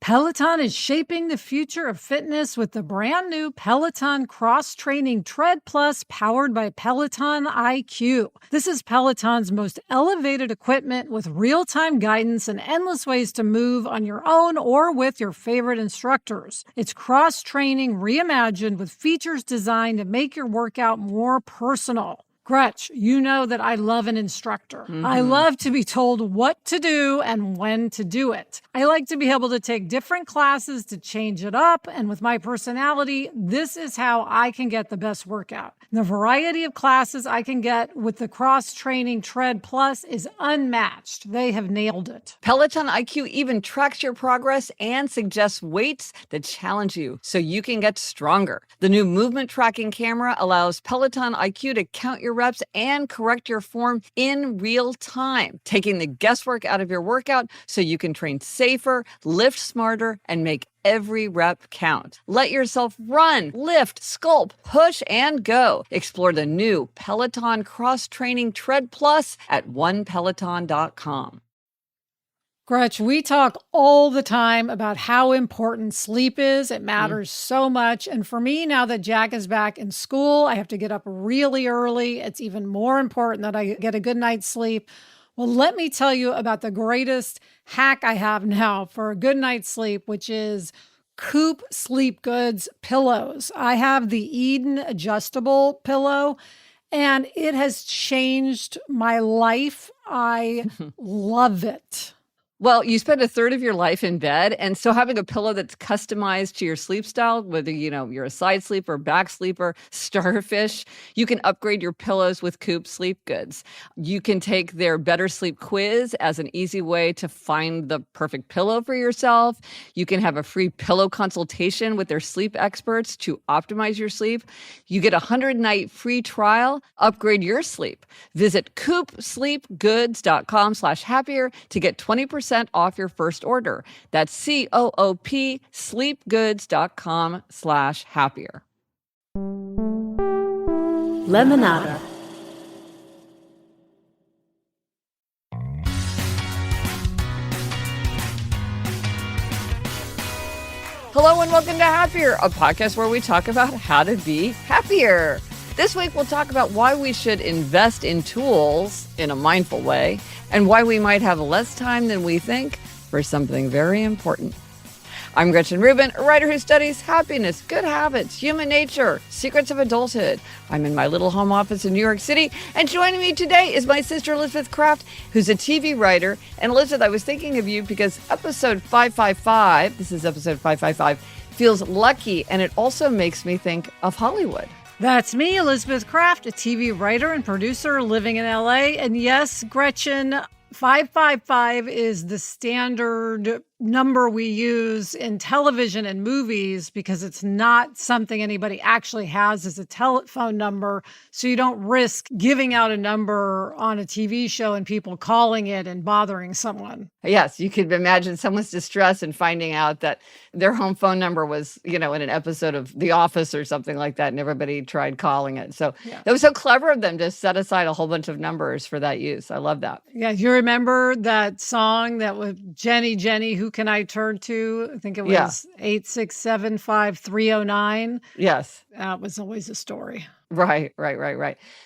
Peloton is shaping the future of fitness with the brand new Peloton Cross-Training Tread Plus powered by Peloton IQ. This is Peloton's most elevated equipment with real-time guidance and endless ways to move on your own or with your favorite instructors. It's cross-training reimagined with features designed to make your workout more personal. Gretch, you know that I love an instructor. Mm-hmm. I love to be told what to do and when to do it. I like to be able to take different classes to change it up, and with my personality, this is how I can get the best workout. The variety of classes I can get with the Cross-Training Tread Plus is unmatched. They have nailed it. Peloton IQ even tracks your progress and suggests weights that challenge you so you can get stronger. The new movement tracking camera allows Peloton IQ to count your reps and correct your form in real time, taking the guesswork out of your workout so you can train safer, lift smarter, and make every rep count. Let yourself run, lift, sculpt, push, and go. Explore the new Peloton Cross-Training Tread Plus at onepeloton.com. Gretch, we talk all the time about how important sleep is. It matters so much. And for me, now that Jack is back in school, I have to get up really early. It's even more important that I get a good night's sleep. Well, let me tell you about the greatest hack I have now for a good night's sleep, which is Coop Sleep Goods pillows. I have the Eden adjustable pillow, and it has changed my life. I love it. Well, you spend a third of your life in bed, and so having a pillow that's customized to your sleep style, whether you're a side sleeper, back sleeper, starfish, you can upgrade your pillows with Coop Sleep Goods. You can take their Better Sleep quiz as an easy way to find the perfect pillow for yourself. You can have a free pillow consultation with their sleep experts to optimize your sleep. You get a 100-night free trial. Upgrade your sleep. Visit coopsleepgoods.com/happier to get 20% off your first order. That's COOP sleepgoods.com/happier. Lemonada. Hello and welcome to Happier, a podcast where we talk about how to be happier. This week, we'll talk about why we should invest in tools in a mindful way and why we might have less time than we think for something very important. I'm Gretchen Rubin, a writer who studies happiness, good habits, human nature, secrets of adulthood. I'm in my little home office in New York City, and joining me today is my sister Elizabeth Kraft, who's a TV writer. And Elizabeth, I was thinking of you because episode 555, this is episode 555, feels lucky, and it also makes me think of Hollywood. That's me, Elizabeth Kraft, a TV writer and producer living in LA. And yes, Gretchen, 555 is the standard number we use in television and movies because it's not something anybody actually has as a telephone number. So you don't risk giving out a number on a TV show and people calling it and bothering someone. Yes, you could imagine someone's distress and finding out that their home phone number was, in an episode of The Office or something like that, and everybody tried calling it. So It was so clever of them to set aside a whole bunch of numbers for that use. I love that. Yeah, you remember that song that was Jenny, who can I turn to? I think it was 8675309. Yes. That was always a story. Right.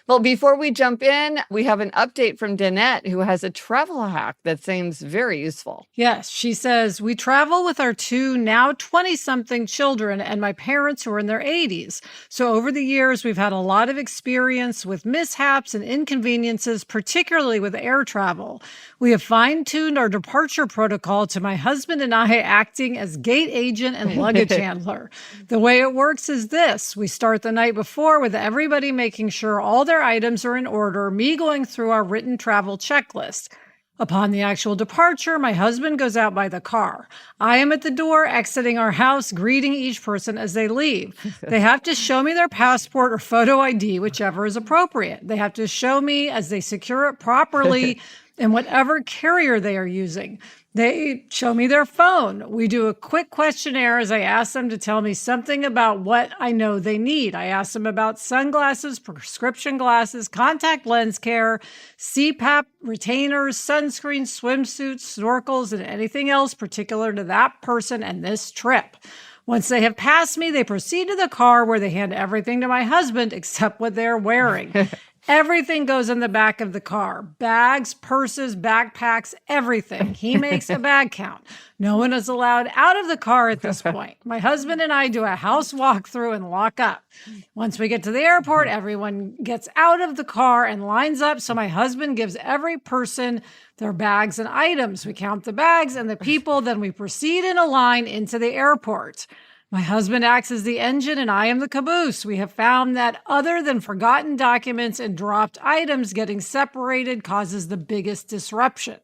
Well, before we jump in, we have an update from Danette, who has a travel hack that seems very useful. Yes, she says, we travel with our two now 20-something children and my parents who are in their 80s. So over the years, we've had a lot of experience with mishaps and inconveniences, particularly with air travel. We have fine-tuned our departure protocol to my husband and I acting as gate agent and luggage handler. The way it works is this. We start the night before with everybody making sure all their items are in order, me going through our written travel checklist. Upon the actual departure, my husband goes out by the car. I am at the door, exiting our house, greeting each person as they leave. They have to show me their passport or photo ID, whichever is appropriate. They have to show me as they secure it properly in whatever carrier they are using. They show me their phone. We do a quick questionnaire as I ask them to tell me something about what I know they need. I ask them about sunglasses, prescription glasses, contact lens care, CPAP retainers, sunscreen, swimsuits, snorkels, and anything else particular to that person and this trip. Once they have passed me, they proceed to the car where they hand everything to my husband except what they're wearing. Everything goes in the back of the car. Bags, purses, backpacks, everything. He makes a bag count. No one is allowed out of the car at this point. My husband and I do a house walkthrough and lock up. Once we get to the airport, everyone gets out of the car and lines up. So my husband gives every person their bags and items. We count the bags and the people. Then we proceed in a line into the airport. My husband acts as the engine and I am the caboose. We have found that other than forgotten documents and dropped items, getting separated causes the biggest disruption.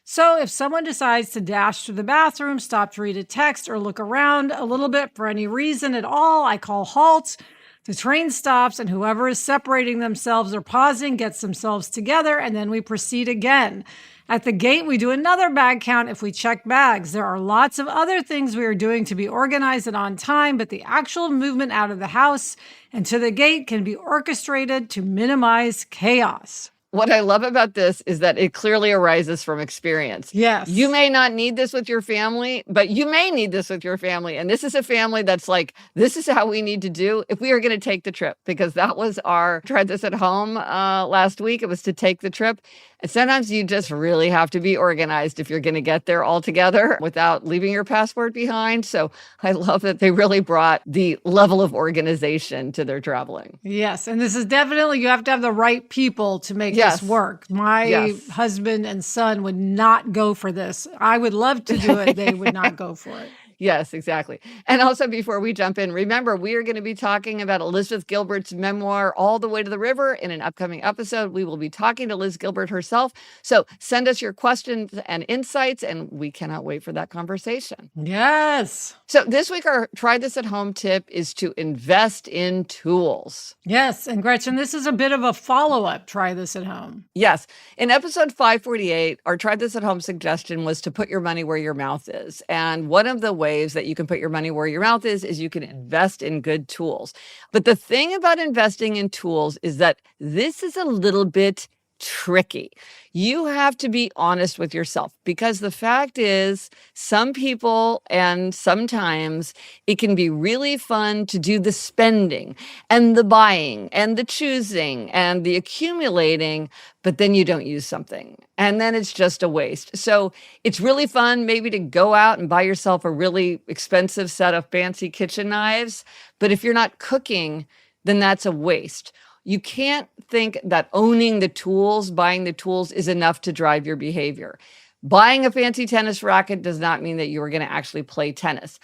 So if someone decides to dash to the bathroom, stop to read a text, or look around a little bit for any reason at all, I call halt. The train stops and whoever is separating themselves or pausing gets themselves together, and then we proceed again. At the gate, we do another bag count if we check bags. There are lots of other things we are doing to be organized and on time, but the actual movement out of the house and to the gate can be orchestrated to minimize chaos. What I love about this is that it clearly arises from experience. Yes. You may not need this with your family, but you may need this with your family. And this is a family that's like, this is how we need to do if we are going to take the trip, because that was tried this at home last week. It was to take the trip. And sometimes you just really have to be organized if you're going to get there all together without leaving your passport behind. So I love that they really brought the level of organization to their traveling. Yes. And this is definitely, you have to have the right people to make this work. My husband and son would not go for this. I would love to do it. They would not go for it. Yes, exactly. And also, before we jump in, remember, we are going to be talking about Elizabeth Gilbert's memoir, All the Way to the River, in an upcoming episode. We will be talking to Liz Gilbert herself. So send us your questions and insights, and we cannot wait for that conversation. Yes. So this week, our Try This at Home tip is to invest in tools. Yes. And Gretchen, this is a bit of a follow-up, Try This at Home. Yes. In episode 548, our Try This at Home suggestion was to put your money where your mouth is. And one of the ways that you can put your money where your mouth is you can invest in good tools. But the thing about investing in tools is that this is a little bit tricky. You have to be honest with yourself, because the fact is, some people and sometimes it can be really fun to do the spending and the buying and the choosing and the accumulating, but then you don't use something and then it's just a waste. So it's really fun maybe to go out and buy yourself a really expensive set of fancy kitchen knives, but if you're not cooking, then that's a waste. You can't think that owning the tools, buying the tools is enough to drive your behavior. Buying a fancy tennis racket does not mean that you are going to actually play tennis.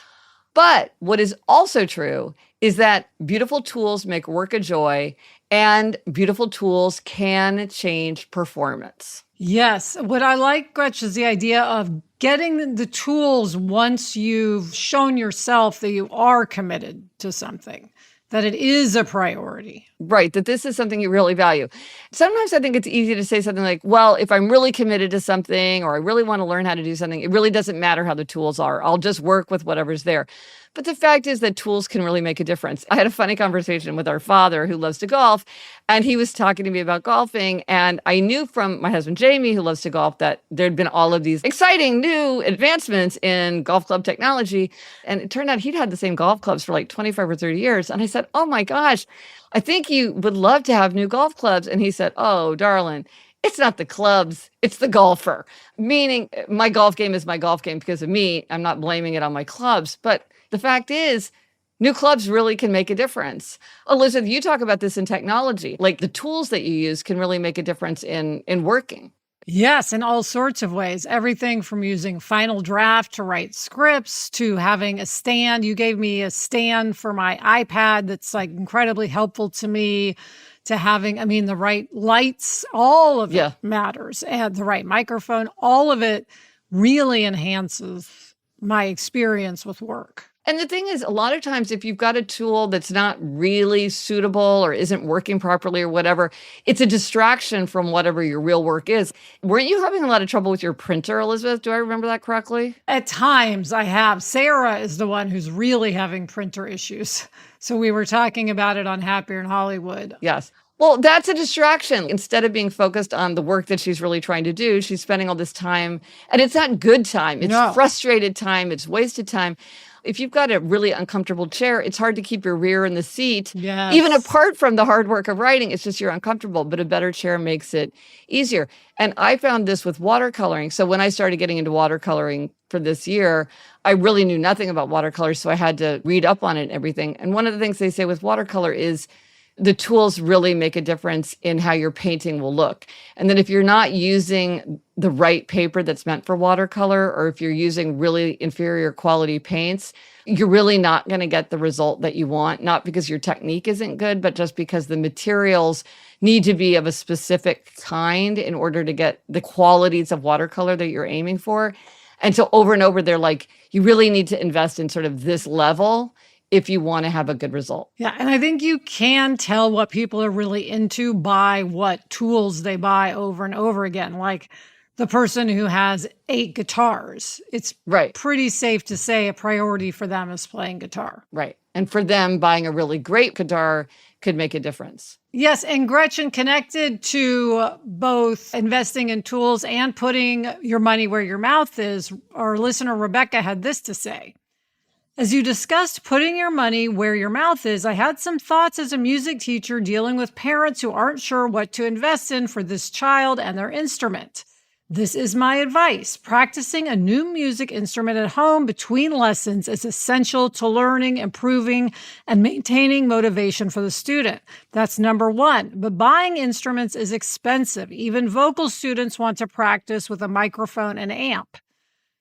But what is also true is that beautiful tools make work a joy, and beautiful tools can change performance. Yes. What I like, Gretchen, is the idea of getting the tools once you've shown yourself that you are committed to something, that it is a priority. Right, that this is something you really value. Sometimes I think it's easy to say something like, well, if I'm really committed to something or I really want to learn how to do something, it really doesn't matter how the tools are. I'll just work with whatever's there. But the fact is that tools can really make a difference. I had a funny conversation with our father who loves to golf, and he was talking to me about golfing. And I knew from my husband, Jamie, who loves to golf, that there'd been all of these exciting new advancements in golf club technology. And it turned out he'd had the same golf clubs for like 25 or 30 years. And I said, oh my gosh, I think you would love to have new golf clubs. And he said, oh, darling, it's not the clubs, it's the golfer. Meaning my golf game is my golf game because of me. I'm not blaming it on my clubs. But the fact is, new clubs really can make a difference. Elizabeth, you talk about this in technology. Like the tools that you use can really make a difference in working. Yes, in all sorts of ways. Everything from using Final Draft to write scripts to having a stand. You gave me a stand for my iPad that's like incredibly helpful to me, to having, the right lights, all of it matters. And the right microphone, all of it really enhances my experience with work. And the thing is, a lot of times, if you've got a tool that's not really suitable or isn't working properly or whatever, it's a distraction from whatever your real work is. Weren't you having a lot of trouble with your printer, Elizabeth? Do I remember that correctly? At times I have. Sarah is the one who's really having printer issues. So we were talking about it on Happier in Hollywood. Yes. Well, that's a distraction. Instead of being focused on the work that she's really trying to do, she's spending all this time, and it's not good time. It's frustrated time. It's wasted time. If you've got a really uncomfortable chair, it's hard to keep your rear in the seat. Yes. Even apart from the hard work of writing, it's just you're uncomfortable, but a better chair makes it easier. And I found this with watercoloring. So when I started getting into watercoloring for this year, I really knew nothing about watercolor, so I had to read up on it and everything. And one of the things they say with watercolor is the tools really make a difference in how your painting will look. And then if you're not using the right paper that's meant for watercolor, or if you're using really inferior quality paints, you're really not going to get the result that you want, not because your technique isn't good, but just because the materials need to be of a specific kind in order to get the qualities of watercolor that you're aiming for. And so over and over, they're like, you really need to invest in sort of this level if you want to have a good result. Yeah, and I think you can tell what people are really into by what tools they buy over and over again. Like the person who has 8 guitars, it's pretty safe to say a priority for them is playing guitar. Right. And for them, buying a really great guitar could make a difference. Yes, and Gretchen, connected to both investing in tools and putting your money where your mouth is, our listener Rebecca had this to say. As you discussed putting your money where your mouth is, I had some thoughts as a music teacher dealing with parents who aren't sure what to invest in for this child and their instrument. This is my advice. Practicing a new music instrument at home between lessons is essential to learning, improving, and maintaining motivation for the student. That's number one. But buying instruments is expensive. Even vocal students want to practice with a microphone and amp.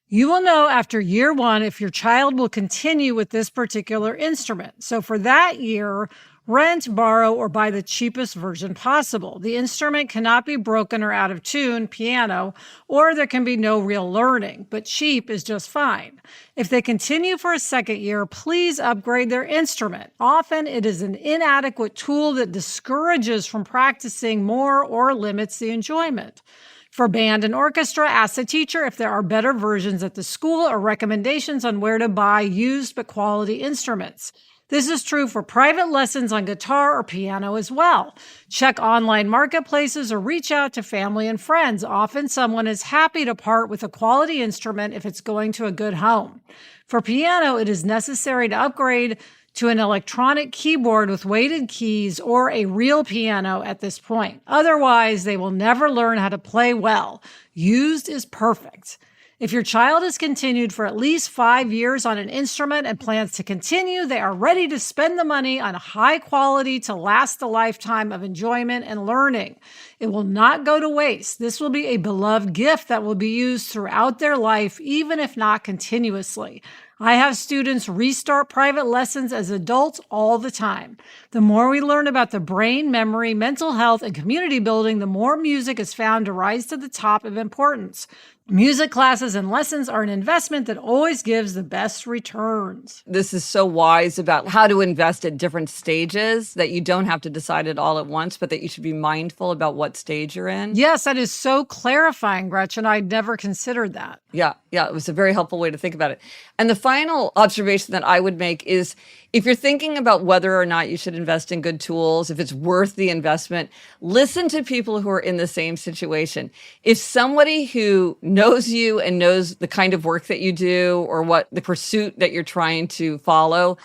You will know after year 1 if your child will continue with this particular instrument. So for that year, rent, borrow, or buy the cheapest version possible. The instrument cannot be broken or out of tune, piano, or there can be no real learning, but cheap is just fine. If they continue for a second year, please upgrade their instrument. Often it is an inadequate tool that discourages from practicing more or limits the enjoyment. For band and orchestra, ask the teacher if there are better versions at the school or recommendations on where to buy used but quality instruments. This is true for private lessons on guitar or piano as well. Check online marketplaces or reach out to family and friends. Often someone is happy to part with a quality instrument if it's going to a good home. For piano, it is necessary to upgrade to an electronic keyboard with weighted keys or a real piano at this point. Otherwise, they will never learn how to play well. Used is perfect. If your child has continued for at least 5 years on an instrument and plans to continue, they are ready to spend the money on high quality to last a lifetime of enjoyment and learning. It will not go to waste. This will be a beloved gift that will be used throughout their life, even if not continuously. I have students restart private lessons as adults all the time. The more we learn about the brain, memory, mental health, and community building, the more music is found to rise to the top of importance. Music classes and lessons are an investment that always gives the best returns. This is so wise about how to invest at different stages, that you don't have to decide it all at once, but that you should be mindful about what stage you're in. Yes, that is so clarifying, Gretchen. I'd never considered that. Yeah, it was a very helpful way to think about it. And the final observation that I would make is, if you're thinking about whether or not you should invest in good tools, if it's worth the investment, listen to people who are in the same situation. If somebody who knows you and knows the kind of work that you do or what the pursuit that you're trying to follow,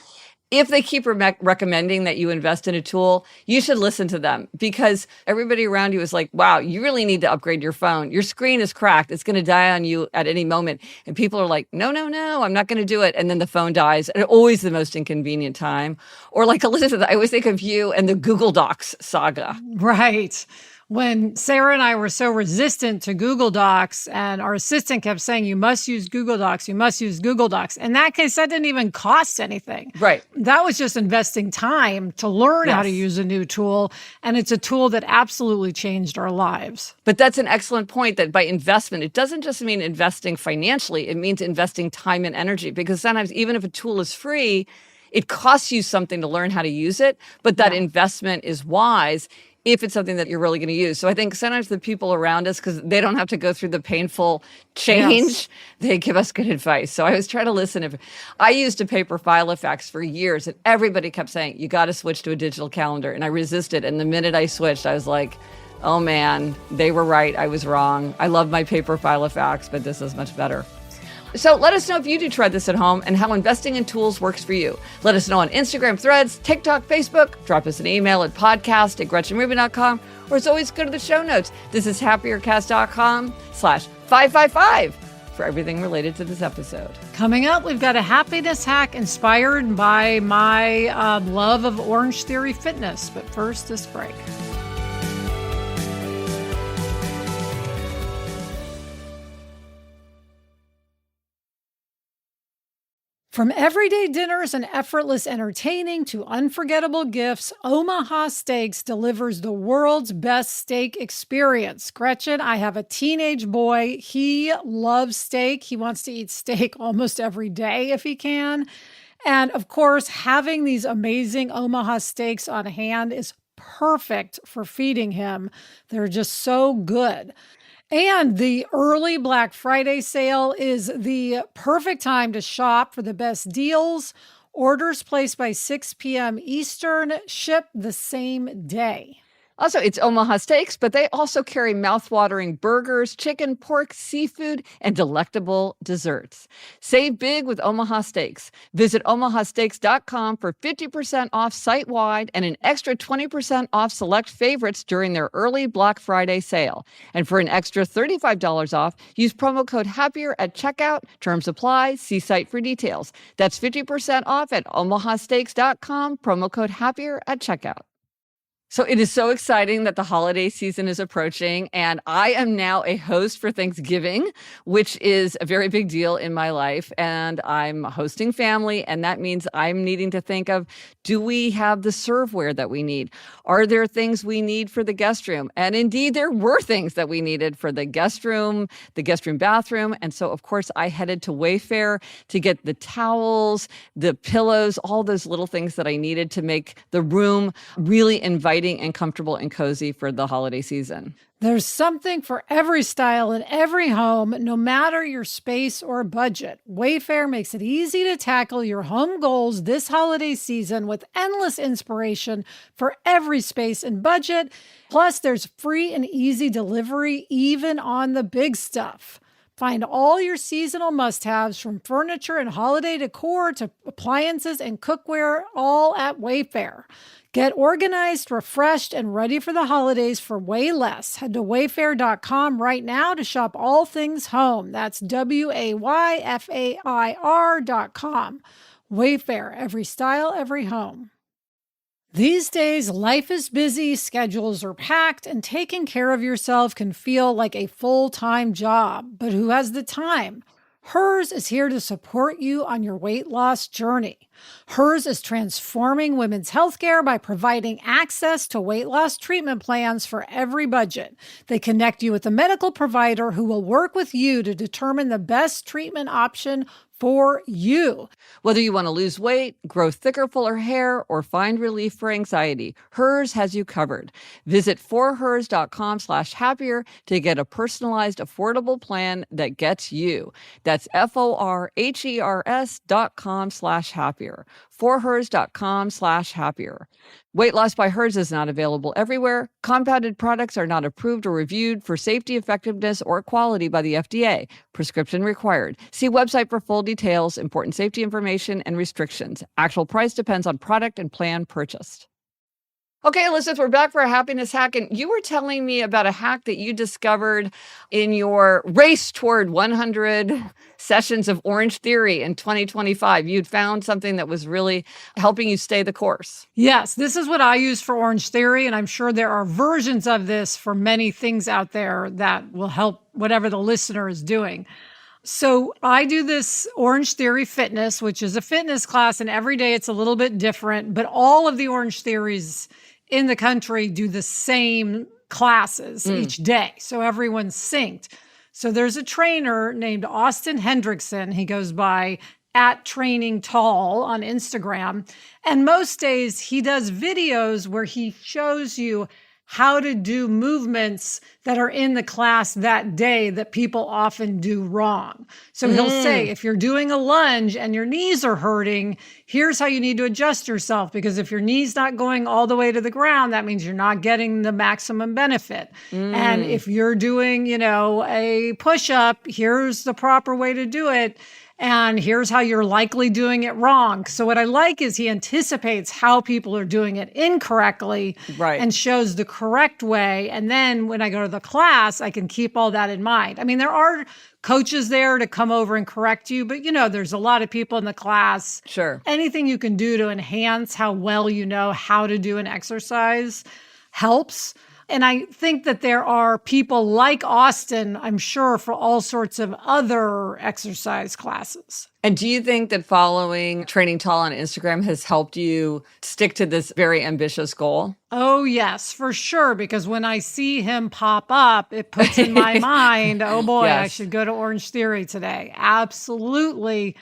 if they keep recommending that you invest in a tool, you should listen to them, because everybody around you is like, wow, you really need to upgrade your phone. Your screen is cracked. It's going to die on you at any moment. And people are like, no, I'm not going to do it. And then the phone dies at always the most inconvenient time. Or like Elizabeth, I always think of you and the Google Docs saga. Right. when Sarah and I were so resistant to Google Docs and our assistant kept saying, you must use Google Docs, you must use Google Docs. In that case, that didn't even cost anything. Right. That was just investing time to learn how to use a new tool. And it's a tool that absolutely changed our lives. But that's an excellent point, that by investment, it doesn't just mean investing financially, it means investing time and energy, because sometimes even if a tool is free, it costs you something to learn how to use it, but that investment is wise if it's something that you're really going to use. So I think sometimes the people around us, because they don't have to go through the painful change, they give us good advice. So I was trying to listen. If I used a paper Filofax for years, and everybody kept saying, you got to switch to a digital calendar. And I resisted. And the minute I switched, I was like, oh man, they were right. I was wrong. I love my paper Filofax, but this is much better. So let us know if you do try this at home and how investing in tools works for you. Let us know on Instagram, Threads, TikTok, Facebook. Drop us an email at podcast@gretchenrubin.com, or as always, go to the show notes. This is happiercast.com/555 for everything related to this episode. Coming up, we've got a happiness hack inspired by my love of Orange Theory fitness. But first, this break. From everyday dinners and effortless entertaining to unforgettable gifts, Omaha Steaks delivers the world's best steak experience. Gretchen, I have a teenage boy. He loves steak. He wants to eat steak almost every day if he can. And of course, having these amazing Omaha Steaks on hand is perfect for feeding him. They're just so good. And the early Black Friday sale is the perfect time to shop for the best deals. Orders placed by 6 p.m. Eastern ship the same day. Also, it's Omaha Steaks, but they also carry mouth-watering burgers, chicken, pork, seafood, and delectable desserts. Save big with Omaha Steaks. Visit omahasteaks.com for 50% off site-wide and an extra 20% off select favorites during their early Black Friday sale. And for an extra $35 off, use promo code HAPPIER at checkout. Terms apply. See site for details. That's 50% off at omahasteaks.com, promo code HAPPIER at checkout. So it is so exciting that the holiday season is approaching, and I am now a host for Thanksgiving, which is a very big deal in my life, and I'm hosting family, and that means I'm needing to think of, do we have the serveware that we need? Are there things we need for the guest room? And indeed, there were things that we needed for the guest room bathroom, and so, of course, I headed to Wayfair to get the towels, the pillows, all those little things that I needed to make the room really inviting and comfortable and cozy for the holiday season. There's something for every style in every home, no matter your space or budget. Wayfair makes it easy to tackle your home goals this holiday season with endless inspiration for every space and budget. Plus, there's free and easy delivery, even on the big stuff. Find all your seasonal must-haves from furniture and holiday decor to appliances and cookware, all at Wayfair. Get organized, refreshed, and ready for the holidays for way less. Head to wayfair.com right now to shop all things home. That's WAYFAIR.com. Wayfair, every style, every home. These days, life is busy, schedules are packed, and taking care of yourself can feel like a full-time job. But who has the time? Hers is here to support you on your weight loss journey. Hers is transforming women's healthcare by providing access to weight loss treatment plans for every budget. They connect you with a medical provider who will work with you to determine the best treatment option for you. Whether you want to lose weight, grow thicker, fuller hair, or find relief for anxiety, Hers has you covered. Visit forhers.com/happier to get a personalized, affordable plan that gets you. That's forhers.com/happier. forhers.com/happier. Weight loss by Hers is not available everywhere. Compounded products are not approved or reviewed for safety, effectiveness, or quality by the FDA. Prescription required. See website for full details, important safety information, and restrictions. Actual price depends on product and plan purchased. Okay, Elizabeth, we're back for a happiness hack. And you were telling me about a hack that you discovered in your race toward 100 sessions of Orange Theory in 2025. You'd found something that was really helping you stay the course. Yes, this is what I use for Orange Theory, and I'm sure there are versions of this for many things out there that will help whatever the listener is doing. So I do this Orange Theory Fitness, which is a fitness class, and every day it's a little bit different, but all of the Orange Theories in the country do the same classes each day. So everyone's synced. So there's a trainer named Austin Hendrickson. He goes by @trainingtall on Instagram. And most days he does videos where he shows you how to do movements that are in the class that day that people often do wrong. So he'll say, if you're doing a lunge and your knees are hurting, here's how you need to adjust yourself, because if your knee's not going all the way to the ground, that means you're not getting the maximum benefit. And if you're doing, a push-up, here's the proper way to do it. And here's how you're likely doing it wrong. So what I like is he anticipates how people are doing it incorrectly and shows the correct way. And then when I go to the class, I can keep all that in mind. I mean, there are coaches there to come over and correct you, but there's a lot of people in the class. Sure. Anything you can do to enhance how well you know how to do an exercise helps. And I think that there are people like Austin, I'm sure, for all sorts of other exercise classes. And do you think that following Training Tall on Instagram has helped you stick to this very ambitious goal? Oh, yes, for sure. Because when I see him pop up, it puts in my mind, oh boy, I should go to Orange Theory today. Absolutely.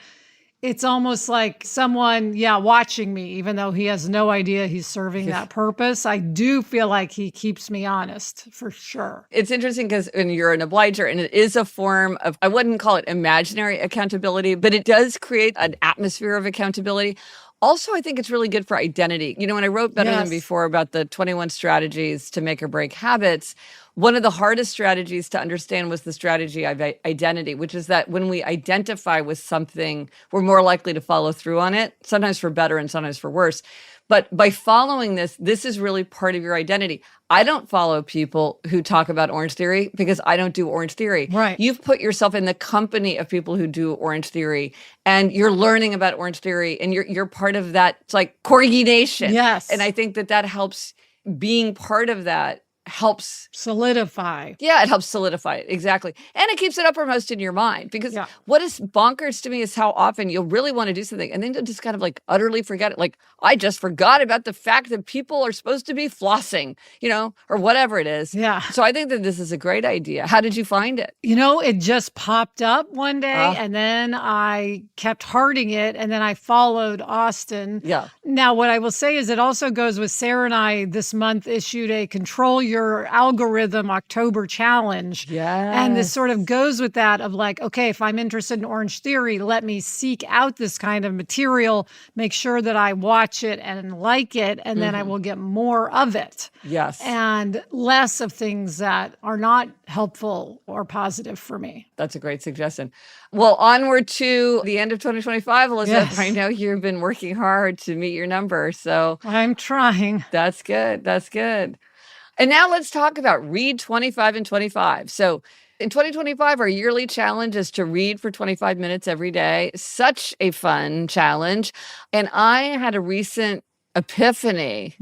It's almost like someone, watching me, even though he has no idea he's serving that purpose. I do feel like he keeps me honest, for sure. It's interesting because when you're an obliger, and it is a form of, I wouldn't call it imaginary accountability, but it does create an atmosphere of accountability. Also, I think it's really good for identity. When I wrote Better Than Before about the 21 strategies to make or break habits, one of the hardest strategies to understand was the strategy of identity, which is that when we identify with something, we're more likely to follow through on it, sometimes for better and sometimes for worse. But by following this is really part of your identity. I don't follow people who talk about Orange Theory because I don't do Orange Theory. Right. You've put yourself in the company of people who do Orange Theory, and you're learning about Orange Theory, and you're part of that. It's like Corgi Nation. Yes. And I think that helps. Being part of that helps solidify. Yeah, it helps solidify it. Exactly. And it keeps it uppermost in your mind, because what is bonkers to me is how often you'll really want to do something and then you'll just kind of like utterly forget it. Like, I just forgot about the fact that people are supposed to be flossing, or whatever it is. Yeah. So I think that this is a great idea. How did you find it? It just popped up one day and then I kept hearting it, and then I followed Austin. Yeah. Now, what I will say is it also goes with Sarah and I this month issued a Control Your Algorithm October challenge. Yeah. And this sort of goes with that of like, okay, if I'm interested in Orange Theory, let me seek out this kind of material, make sure that I watch it and like it, and then I will get more of it. Yes. And less of things that are not helpful or positive for me. That's a great suggestion. Well, onward to the end of 2025, Elizabeth. Yes. I know you've been working hard to meet your number, so I'm trying. That's good. That's good. And now let's talk about Read 25 and 25. So in 2025, our yearly challenge is to read for 25 minutes every day. Such a fun challenge. And I had a recent epiphany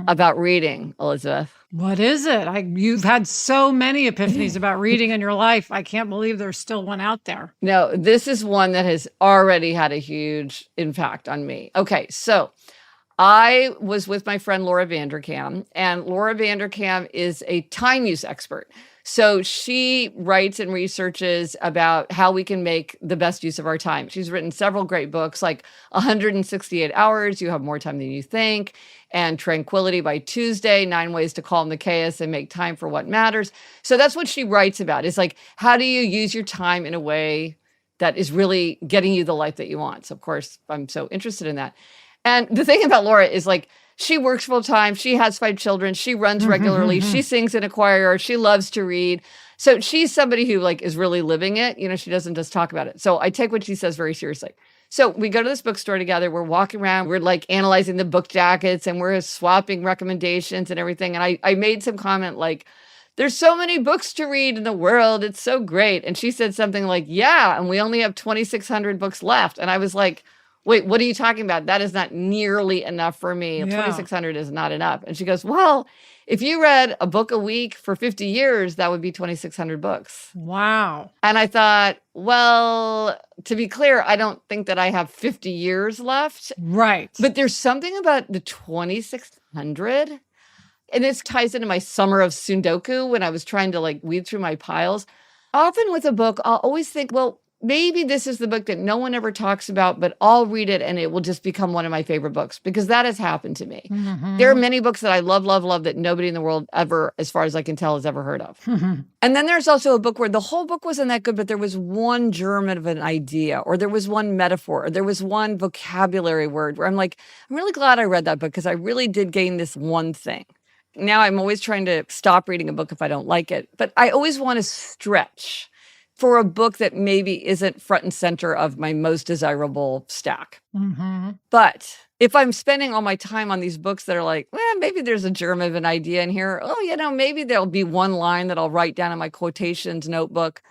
about reading, Elizabeth. What is it? You've had so many epiphanies about reading in your life. I can't believe there's still one out there. No, this is one that has already had a huge impact on me. Okay, so I was with my friend Laura Vanderkam, and Laura Vanderkam is a time use expert. So she writes and researches about how we can make the best use of our time. She's written several great books like 168 Hours, You Have More Time Than You Think, and Tranquility by Tuesday, 9 Ways to Calm the Chaos and Make Time for What Matters. So that's what she writes about. It's like, how do you use your time in a way that is really getting you the life that you want? So of course, I'm so interested in that. And the thing about Laura is like, she works full time. She has 5 children. She runs regularly. She sings in a choir. She loves to read. So she's somebody who like is really living it. She doesn't just talk about it. So I take what she says very seriously. So we go to this bookstore together. We're walking around. We're like analyzing the book jackets and we're swapping recommendations and everything. And I made some comment like, there's so many books to read in the world. It's so great. And she said something like, yeah, and we only have 2,600 books left. And I was like, wait, what are you talking about? That is not nearly enough for me. Yeah. 2,600 is not enough. And she goes, well, if you read a book a week for 50 years, that would be 2,600 books. Wow. And I thought, well, to be clear, I don't think that I have 50 years left. Right. But there's something about the 2,600. And this ties into my summer of Sundoku when I was trying to like weed through my piles. Often with a book, I'll always think, well, maybe this is the book that no one ever talks about, but I'll read it and it will just become one of my favorite books because that has happened to me. Mm-hmm. There are many books that I love, love, love that nobody in the world ever, as far as I can tell, has ever heard of. Mm-hmm. And then there's also a book where the whole book wasn't that good, but there was one germ of an idea or there was one metaphor or there was one vocabulary word where I'm like, I'm really glad I read that book because I really did gain this one thing. Now I'm always trying to stop reading a book if I don't like it, but I always want to stretch for a book that maybe isn't front and center of my most desirable stack. Mm-hmm. But if I'm spending all my time on these books that are like, well, maybe there's a germ of an idea in here. Oh, maybe there'll be one line that I'll write down in my quotations notebook.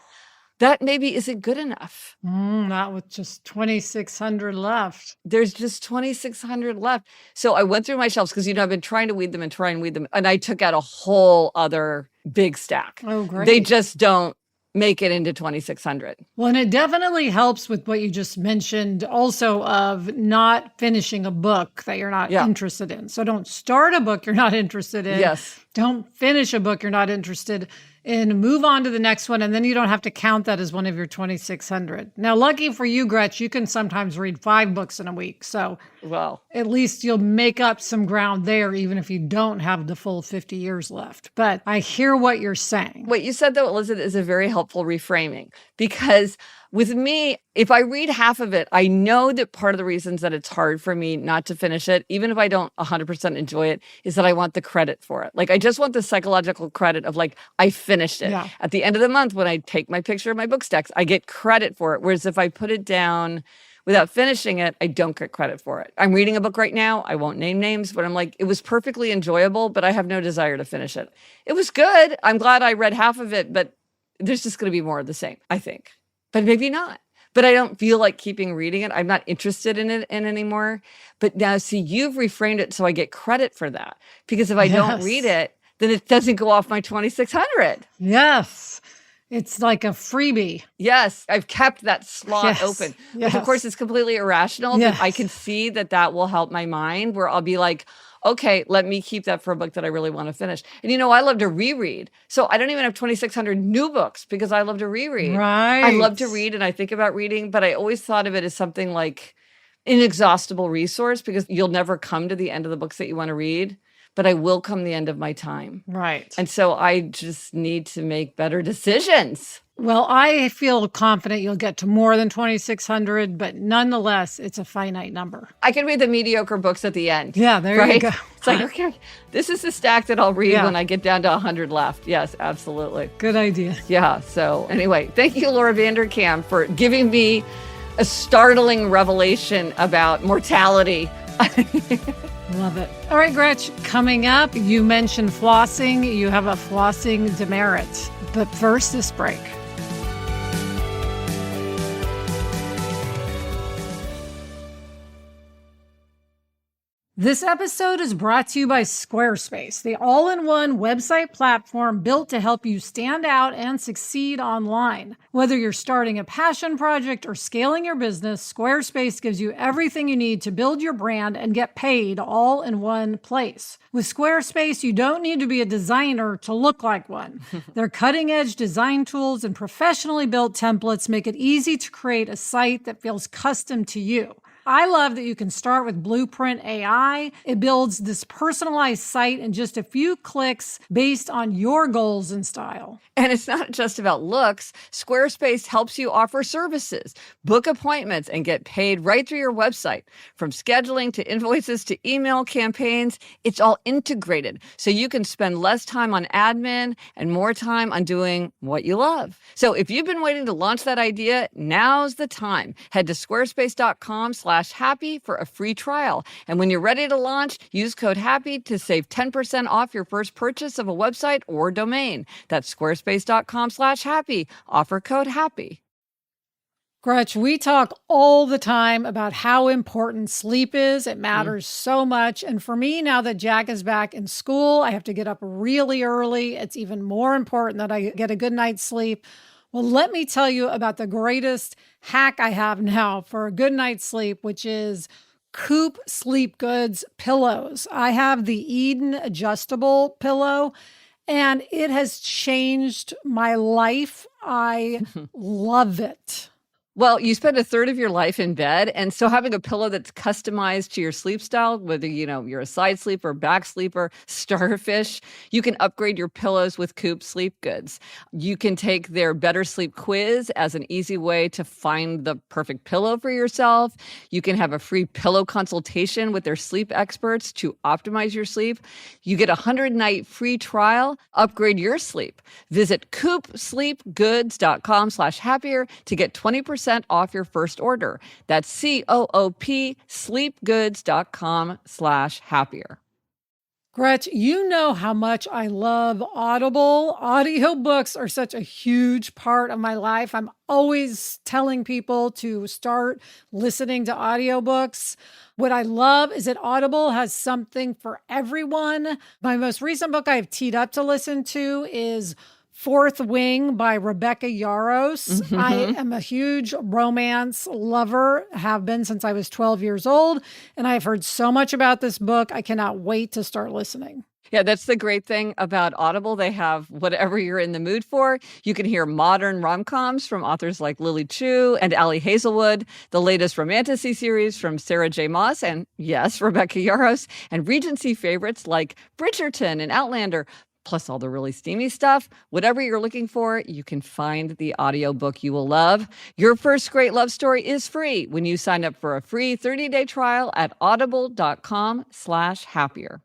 That maybe isn't good enough. Not with just 2,600 left. There's just 2,600 left. So I went through my shelves because, I've been trying to weed them and try and weed them. And I took out a whole other big stack. Oh, great. They just don't make it into 2,600. Well, and it definitely helps with what you just mentioned also of not finishing a book that you're not interested in. So don't start a book you're not interested in. Yes. Don't finish a book you're not interested in. Move on to the next one, and then you don't have to count that as one of your 2,600. Now, lucky for you, Gretch, you can sometimes read 5 books in a week. So at least you'll make up some ground there, even if you don't have the full 50 years left. But I hear what you're saying. What you said, though, Elizabeth, is a very helpful reframing because with me, if I read half of it, I know that part of the reasons that it's hard for me not to finish it, even if I don't 100% enjoy it, is that I want the credit for it. Like, I just want the psychological credit of like, I finished it. Yeah. At the end of the month, when I take my picture of my book stacks, I get credit for it. Whereas if I put it down without finishing it, I don't get credit for it. I'm reading a book right now. I won't name names, but I'm like, it was perfectly enjoyable, but I have no desire to finish it. It was good. I'm glad I read half of it, but there's just going to be more of the same, I think. But maybe not. But I don't feel like keeping reading it. I'm not interested in it anymore. But now, see, you've reframed it so I get credit for that. Because if I don't read it, then it doesn't go off my 2,600. Yes. It's like a freebie. Yes. I've kept that slot open. Which, of course, is completely irrational. But I can see that will help my mind where I'll be like, okay, let me keep that for a book that I really want to finish. And I love to reread. So I don't even have 2,600 new books because I love to reread. Right. I love to read and I think about reading, but I always thought of it as something like an inexhaustible resource because you'll never come to the end of the books that you want to read, but I will come the end of my time. Right. And so I just need to make better decisions. Well, I feel confident you'll get to more than 2,600, but nonetheless, it's a finite number. I can read the mediocre books at the end. Yeah, there you go. It's like, okay, this is the stack that I'll read when I get down to 100 left. Yes, absolutely. Good idea. Yeah. So anyway, thank you, Laura Vanderkam, for giving me a startling revelation about mortality. Love it. All right, Gretch, coming up, you mentioned flossing. You have a flossing demerit. But first, this break. This episode is brought to you by Squarespace, the all-in-one website platform built to help you stand out and succeed online. Whether you're starting a passion project or scaling your business, Squarespace gives you everything you need to build your brand and get paid all in one place. With Squarespace, you don't need to be a designer to look like one. Their cutting-edge design tools and professionally built templates make it easy to create a site that feels custom to you. I love that you can start with Blueprint AI. It builds this personalized site in just a few clicks based on your goals and style. And it's not just about looks. Squarespace helps you offer services, book appointments, and get paid right through your website. From scheduling to invoices to email campaigns, it's all integrated so you can spend less time on admin and more time on doing what you love. So if you've been waiting to launch that idea, now's the time. Head to squarespace.com/happy for a free trial. And when you're ready to launch, use code HAPPY to save 10% off your first purchase of a website or domain. That's squarespace.com/happy. Offer code HAPPY. Gretch, we talk all the time about how important sleep is. It matters so much. And for me, now that Jack is back in school, I have to get up really early. It's even more important that I get a good night's sleep. Well, let me tell you about the greatest hack I have now for a good night's sleep, which is Coop Sleep Goods pillows. I have the Eden adjustable pillow, and it has changed my life. I love it. Well, you spend a third of your life in bed, and so having a pillow that's customized to your sleep style, whether you're a side sleeper, back sleeper, starfish, you can upgrade your pillows with Coop Sleep Goods. You can take their Better Sleep quiz as an easy way to find the perfect pillow for yourself. You can have a free pillow consultation with their sleep experts to optimize your sleep. You get a 100-night free trial. Upgrade your sleep. Visit coopsleepgoods.com/happier to get 20% off your first order. That's COOP sleepgoods.com/happier. Gretch, you know how much I love Audible. Audiobooks are such a huge part of my life. I'm always telling people to start listening to audiobooks. What I love is that Audible has something for everyone. My most recent book I have teed up to listen to is Fourth Wing by Rebecca Yarros. I am a huge romance lover, have been since I was 12 years old, and I've heard so much about this book. I cannot wait to start listening. Yeah, that's the great thing about Audible. They have whatever you're in the mood for. You can hear modern rom-coms from authors like Lily Chu and Ali Hazelwood, the latest romantasy series from Sarah J. Maas and, yes, Rebecca Yarros, and Regency favorites like Bridgerton and Outlander, plus all the really steamy stuff. Whatever you're looking for, you can find the audiobook you will love. Your first great love story is free when you sign up for a free 30-day trial at audible.com/happier.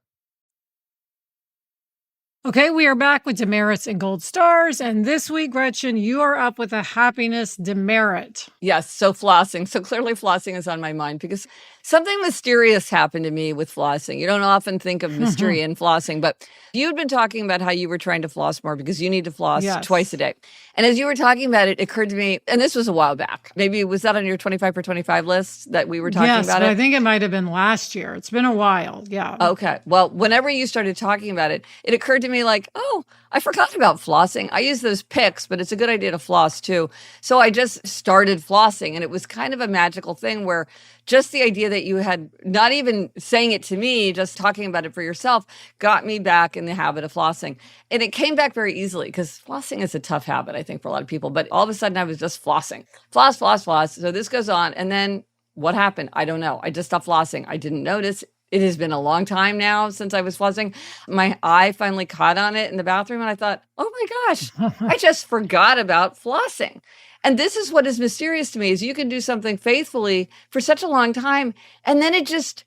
Okay, we are back with demerits and gold stars. And this week, Gretchen, you are up with a happiness demerit. Yes, so flossing. So clearly flossing is on my mind because something mysterious happened to me with flossing. You don't often think of mystery in flossing, but you'd been talking about how you were trying to floss more because you need to floss twice a day. And as you were talking about it, it occurred to me, and this was a while back. Maybe was that on your 25 for 25 list that we were talking about it? I think it might have been last year. It's been a while. Yeah. Okay. Well, whenever you started talking about it, it occurred to me like, oh, I forgot about flossing. I use those picks, but it's a good idea to floss too. So I just started flossing, and it was kind of a magical thing where just the idea that you had not even saying it to me, just talking about it for yourself, got me back in the habit of flossing. And it came back very easily because flossing is a tough habit, I think, for a lot of people. But all of a sudden I was just flossing. Floss, floss, floss. So this goes on. And then what happened? I don't know. I just stopped flossing. I didn't notice. It has been a long time now since I was flossing. My eye finally caught on it in the bathroom, and I thought, oh my gosh, I just forgot about flossing. And this is what is mysterious to me, is you can do something faithfully for such a long time, and then you just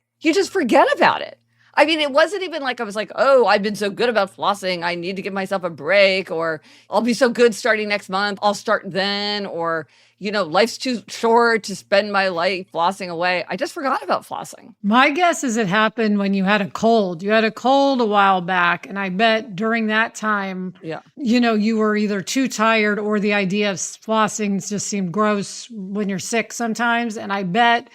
forget about it. I mean, it wasn't even like I was like, oh, I've been so good about flossing, I need to give myself a break, or I'll be so good starting next month, I'll start then, or, life's too short to spend my life flossing away. I just forgot about flossing. My guess is it happened when you had a cold. You had a cold a while back, and I bet during that time, you were either too tired or the idea of flossing just seemed gross when you're sick sometimes. And I bet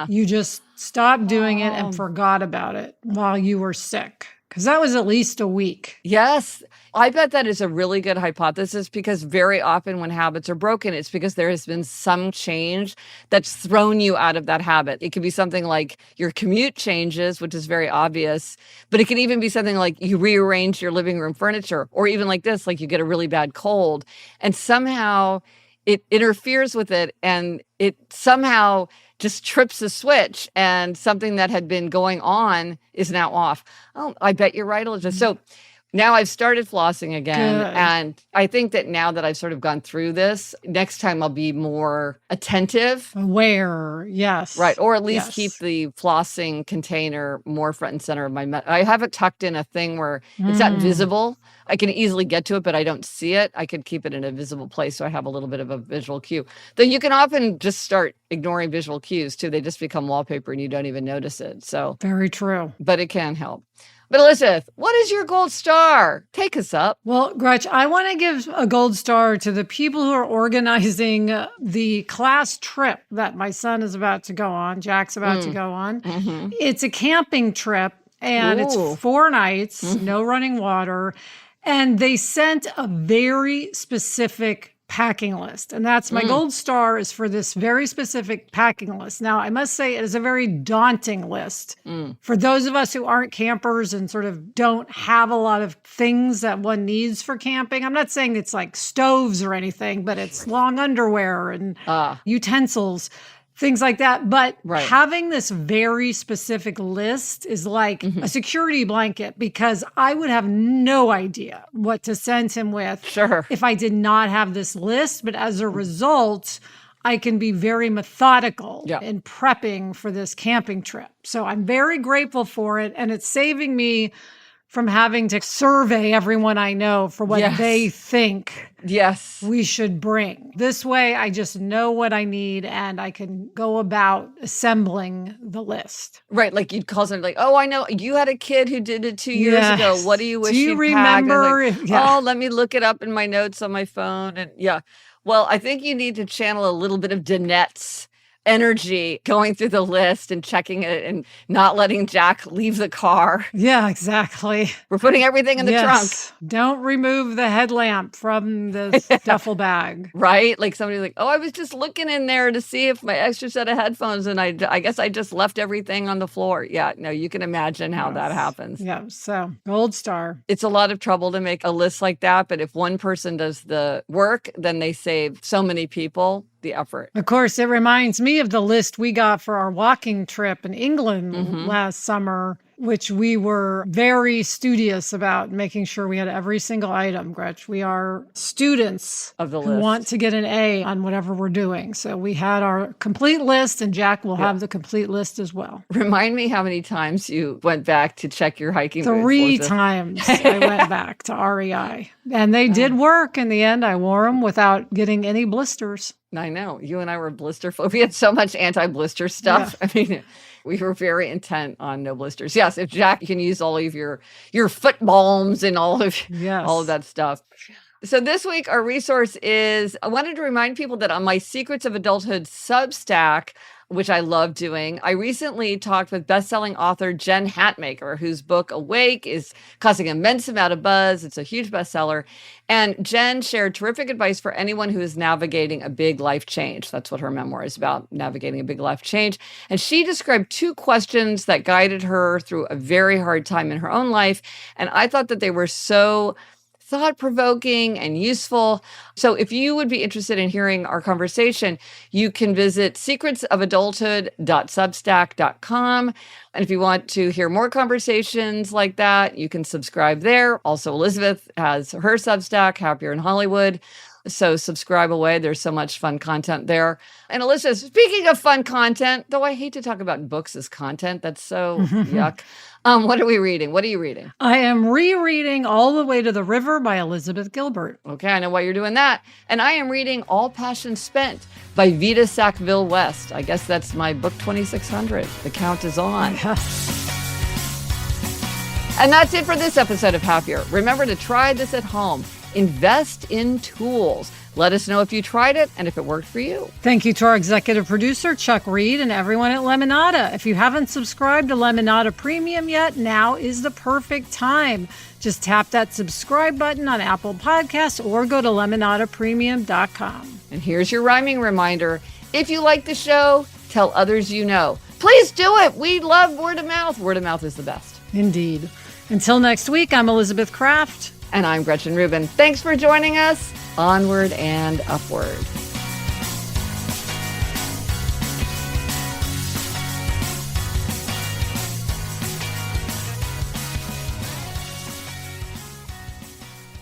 you just stopped doing it and forgot about it while you were sick. Because that was at least a week. Yes. I bet that is a really good hypothesis because very often when habits are broken, it's because there has been some change that's thrown you out of that habit. It could be something like your commute changes, which is very obvious, but it can even be something like you rearrange your living room furniture, or even like this, like you get a really bad cold and somehow it interferes with it, and it somehow just trips a switch and something that had been going on is now off. Oh, I bet you're right, Elizabeth. So now I've started flossing again. Good. And I think that now that I've sort of gone through this, next time I'll be more attentive. Aware, yes. Right. Or at least Yes. keep the flossing container more front and center of my I have it tucked in a thing where it's not visible. I can easily get to it, but I don't see it. I could keep it in a visible place so I have a little bit of a visual cue. Though you can often just start ignoring visual cues too. They just become wallpaper and you don't even notice it. So Very true. but it can help. But Elizabeth, what is your gold star? Take us up. Well, Gretch, I want to give a gold star to the people who are organizing the class trip that my son is about to go on. Jack's about to go on. It's a camping trip and Ooh. it's 4 nights, no running water. And they sent a very specific packing list. And that's my gold star is for this very specific packing list. Now, I must say it is a very daunting list. For those of us who aren't campers and sort of don't have a lot of things that one needs for camping. I'm not saying it's like stoves or anything, but it's long underwear and utensils. Things like that. But having this very specific list is like a security blanket because I would have no idea what to send him with if I did not have this list. But as a result, I can be very methodical in prepping for this camping trip. So I'm very grateful for it. And it's saving me from having to survey everyone I know for what they think we should bring. This way, I just know what I need and I can go about assembling the list. Right, like you'd call somebody like, oh, I know, you had a kid who did it 2 years ago. What do you wish you'd remember? pack? Like, oh, let me look it up in my notes on my phone. And well, I think you need to channel a little bit of Danette's energy going through the list and checking it and not letting Jack leave the car. Yeah, exactly. We're putting everything in the trunk. Don't remove the headlamp from the duffel bag. Right? Like somebody's like, oh, I was just looking in there to see if my extra set of headphones and I guess I just left everything on the floor. Yeah, no, you can imagine how that happens. Yeah, so gold star. It's a lot of trouble to make a list like that, but if one person does the work, then they save so many people the effort. Of course, it reminds me of the list we got for our walking trip in England last summer, which we were very studious about making sure we had every single item, Gretch. We are students of the who list. Want to get an A on whatever we're doing. So we had our complete list and Jack will have the complete list as well. Remind me how many times you went back to check your hiking boots. 3 times I went back to REI. And they did work in the end. I wore them without getting any blisters. I know. You and I were blister phobic. We had so much anti-blister stuff. Yeah. I mean, we were very intent on no blisters. Yes, if Jack can use all of your foot balms and all of that stuff. So this week, our resource is, I wanted to remind people that on my Secrets of Adulthood Substack, which I love doing, I recently talked with best-selling author Jen Hatmaker, whose book Awake is causing an immense amount of buzz. It's a huge bestseller. And Jen shared terrific advice for anyone who is navigating a big life change. That's what her memoir is about, navigating a big life change. And she described 2 questions that guided her through a very hard time in her own life. And I thought that they were so thought-provoking and useful. So if you would be interested in hearing our conversation, you can visit secretsofadulthood.substack.com. And if you want to hear more conversations like that, you can subscribe there. Also, Elizabeth has her Substack, Happier in Hollywood. So subscribe away. There's so much fun content there. And Elizabeth, speaking of fun content, though I hate to talk about books as content, that's so yuck. What are we reading? What are you reading? I am rereading All the Way to the River by Elizabeth Gilbert. Okay, I know why you're doing that. And I am reading All Passion Spent by Vita Sackville-West. I guess that's my book 2600. The count is on. Yes. And that's it for this episode of Happier. Remember to try this at home. Invest in tools. Let us know if you tried it and if it worked for you. Thank you to our executive producer, Chuck Reed, and everyone at Lemonada. If you haven't subscribed to Lemonada Premium yet, now is the perfect time. Just tap that subscribe button on Apple Podcasts or go to lemonadapremium.com. And here's your rhyming reminder. If you like the show, tell others you know. Please do it. We love word of mouth. Word of mouth is the best. Indeed. Until next week, I'm Elizabeth Kraft. And I'm Gretchen Rubin. Thanks for joining us. Onward and upward.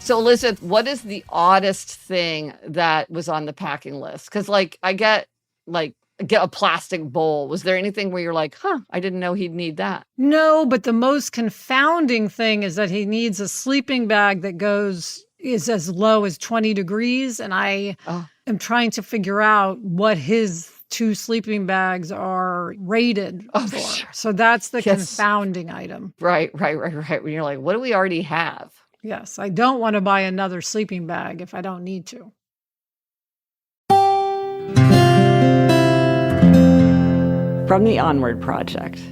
So, Elizabeth, what is the oddest thing that was on the packing list? Because, I get a plastic bowl. Was there anything where you're like, I didn't know he'd need that? No, but the most confounding thing is that he needs a sleeping bag that is as low as 20 degrees. And I am trying to figure out what his 2 sleeping bags are rated for. Sure. So that's the confounding item. Right. When you're like, what do we already have? Yes, I don't want to buy another sleeping bag if I don't need to. From the Onward Project.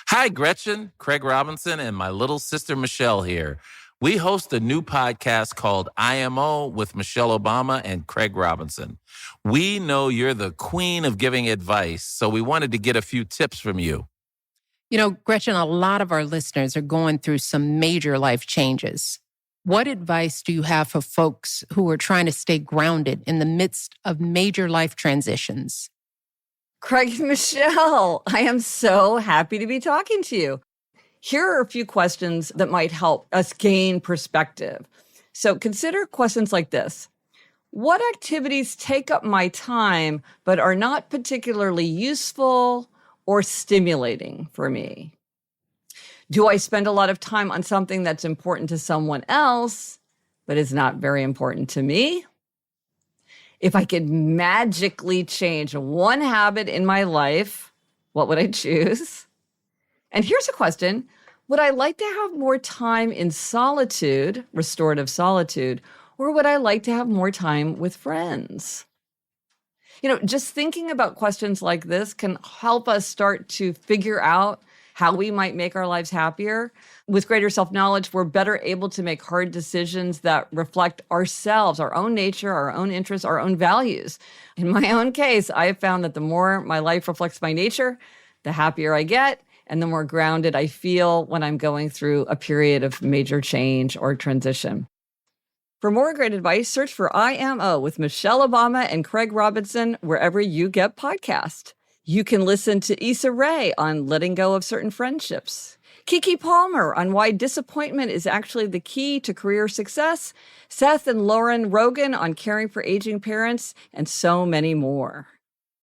Hi, Gretchen, Craig Robinson, and my little sister Michelle here. We host a new podcast called IMO with Michelle Obama and Craig Robinson. We know you're the queen of giving advice, so we wanted to get a few tips from you. You know, Gretchen, a lot of our listeners are going through some major life changes. What advice do you have for folks who are trying to stay grounded in the midst of major life transitions? Craig and Michelle, I am so happy to be talking to you. Here are a few questions that might help us gain perspective. So consider questions like this. What activities take up my time but are not particularly useful or stimulating for me? Do I spend a lot of time on something that's important to someone else, but is not very important to me? If I could magically change one habit in my life, what would I choose? And here's a question. Would I like to have more time in solitude, restorative solitude, or would I like to have more time with friends? Just thinking about questions like this can help us start to figure out how we might make our lives happier. With greater self-knowledge, we're better able to make hard decisions that reflect ourselves, our own nature, our own interests, our own values. In my own case, I have found that the more my life reflects my nature, the happier I get, and the more grounded I feel when I'm going through a period of major change or transition. For more great advice, search for IMO with Michelle Obama and Craig Robinson wherever you get podcasts. You can listen to Issa Rae on letting go of certain friendships, Kiki Palmer on why disappointment is actually the key to career success, Seth and Lauren Rogan on caring for aging parents, and so many more.